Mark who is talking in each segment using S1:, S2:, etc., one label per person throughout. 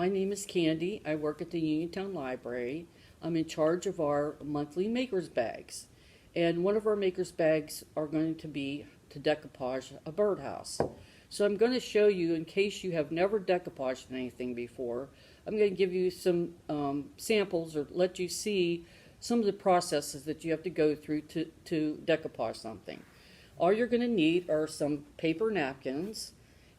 S1: My name is Candy. I work at the Uniontown Library. I'm in charge of our monthly maker's bags. And one of our maker's bags are going to be to decoupage a birdhouse. So I'm going to show you, in case you have never decoupaged anything before, I'm going to give you some samples or let you see some of the processes that you have to go through to decoupage something. All you're going to need are some paper napkins,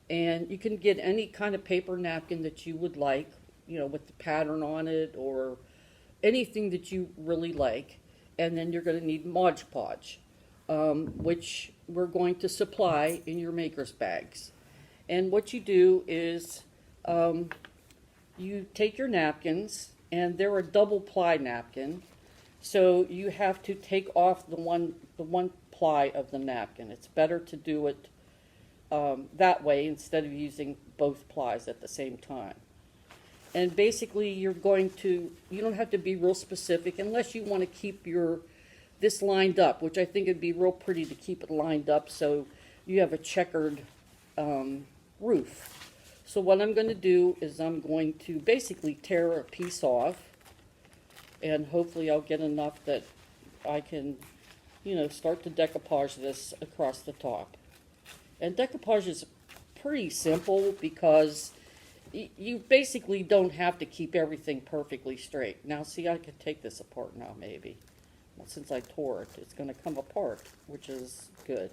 S1: and you can get any kind of paper napkin that you would like, you know, with the pattern on it or anything that you really like. And then you're going to need Mod Podge, which we're going to supply in your maker's bags. And what you do is you take your napkins, and they're a double ply napkin, so you have to take off the one ply of the napkin. It's better to do it that way instead of using both plies at the same time. And basically you don't have to be real specific unless you want to keep this lined up, which I think it'd be real pretty to keep it lined up so you have a checkered roof. So what I'm going to do is I'm going to basically tear a piece off, and hopefully I'll get enough that I can, start to decoupage this across the top. And decoupage is pretty simple because you basically don't have to keep everything perfectly straight. Now see, I could take this apart now maybe. Well, since I tore it, it's going to come apart, which is good.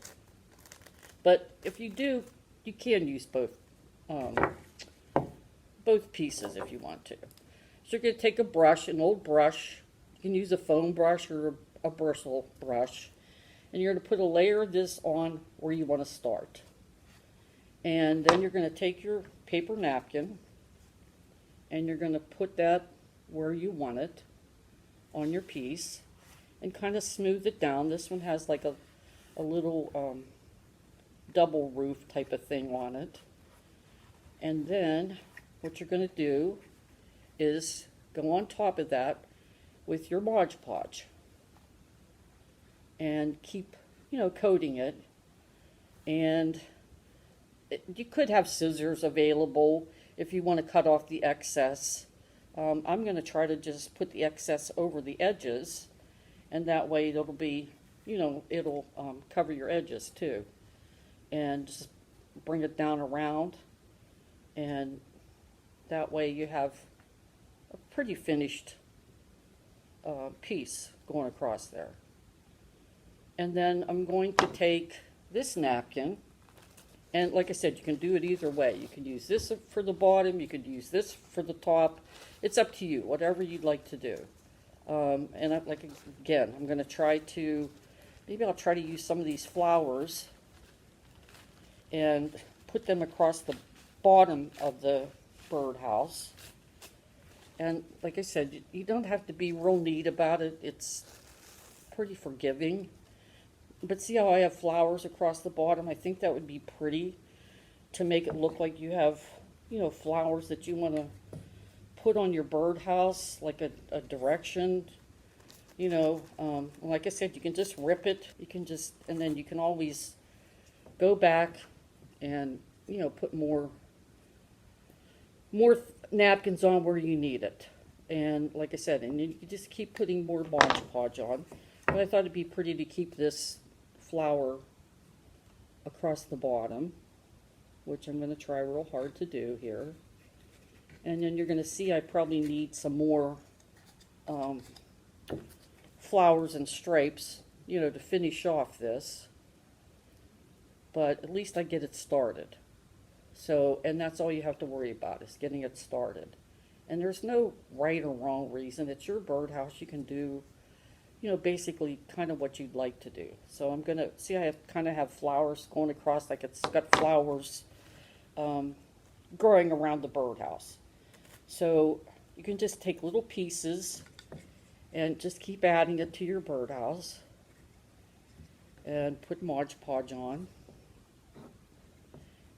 S1: But if you do, you can use both pieces if you want to. So you're going to take a brush, an old brush. You can use a foam brush or a bristle brush. And you're going to put a layer of this on where you want to start. And then you're going to take your paper napkin and you're going to put that where you want it on your piece and kind of smooth it down. This one has like a little double roof type of thing on it. And then what you're going to do is go on top of that with your Mod Podge and keep, coating it. And you could have scissors available if you want to cut off the excess. I'm going to try to just put the excess over the edges, and that way it'll be, it'll cover your edges too. And just bring it down around, and that way you have a pretty finished piece going across there. And then I'm going to take this napkin, and like I said, you can do it either way. You can use this for the bottom, you could use this for the top. It's up to you, whatever you'd like to do. And again, I'm going to try to, maybe I'll try to use some of these flowers and put them across the bottom of the birdhouse. And like I said, you don't have to be real neat about it. It's pretty forgiving. But see how I have flowers across the bottom? I think that would be pretty to make it look like you have, flowers that you want to put on your birdhouse, like a direction. Like I said, you can just rip it. And then you can always go back and, put more napkins on where you need it. And like I said, and you just keep putting more Mod Podge on. But I thought it'd be pretty to keep this flower across the bottom, which I'm going to try real hard to do here. And then you're going to see I probably need some more flowers and stripes, to finish off this. But at least I get it started. So, and that's all you have to worry about, is getting it started. And there's no right or wrong reason. It's your birdhouse. You can do, basically kind of what you'd like to do. So I'm going to, see I kind of have flowers going across, like it's got flowers growing around the birdhouse. So you can just take little pieces and just keep adding it to your birdhouse and put Mod Podge on.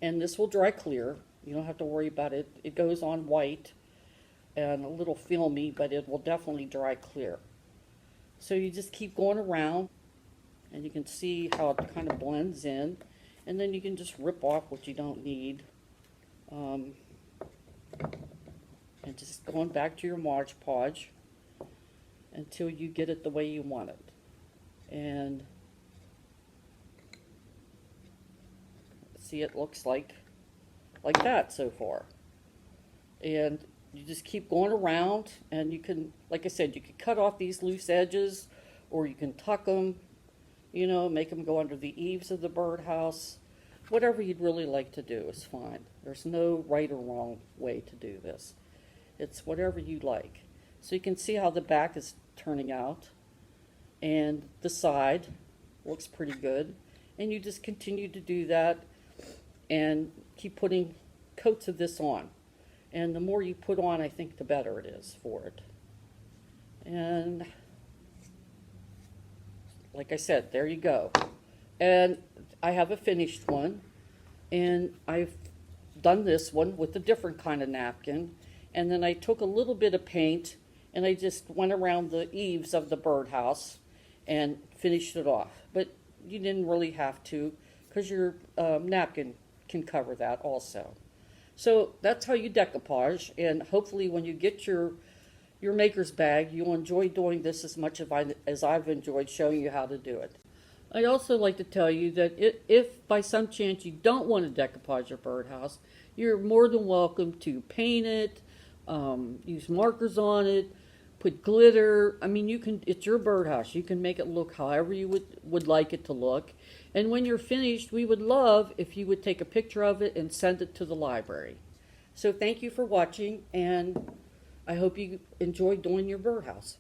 S1: And this will dry clear. You don't have to worry about it. It goes on white and a little filmy, but it will definitely dry clear. So you just keep going around, and you can see how it kind of blends in. And then you can just rip off what you don't need. And just going back to your Mod Podge until you get it the way you want it. And see, it looks like that so far. And you just keep going around, and you can, like I said, you can cut off these loose edges, or you can tuck them, you know, make them go under the eaves of the birdhouse. Whatever you'd really like to do is fine. There's no right or wrong way to do this. It's whatever you like. So you can see how the back is turning out, and the side looks pretty good. And you just continue to do that and keep putting coats of this on. And the more you put on, I think the better it is for it. And like I said, there you go. And I have a finished one, and I've done this one with a different kind of napkin. And then I took a little bit of paint and I just went around the eaves of the birdhouse and finished it off. But you didn't really have to, because your napkin can cover that also. So that's how you decoupage, and hopefully when you get your maker's bag, you'll enjoy doing this as much as I've enjoyed showing you how to do it. I'd also like to tell you that if by some chance you don't want to decoupage your birdhouse, you're more than welcome to paint it, use markers on it, put glitter. I mean, you can. It's your birdhouse. You can make it look however you would like it to look. And when you're finished, we would love if you would take a picture of it and send it to the library. So thank you for watching, and I hope you enjoy doing your birdhouse.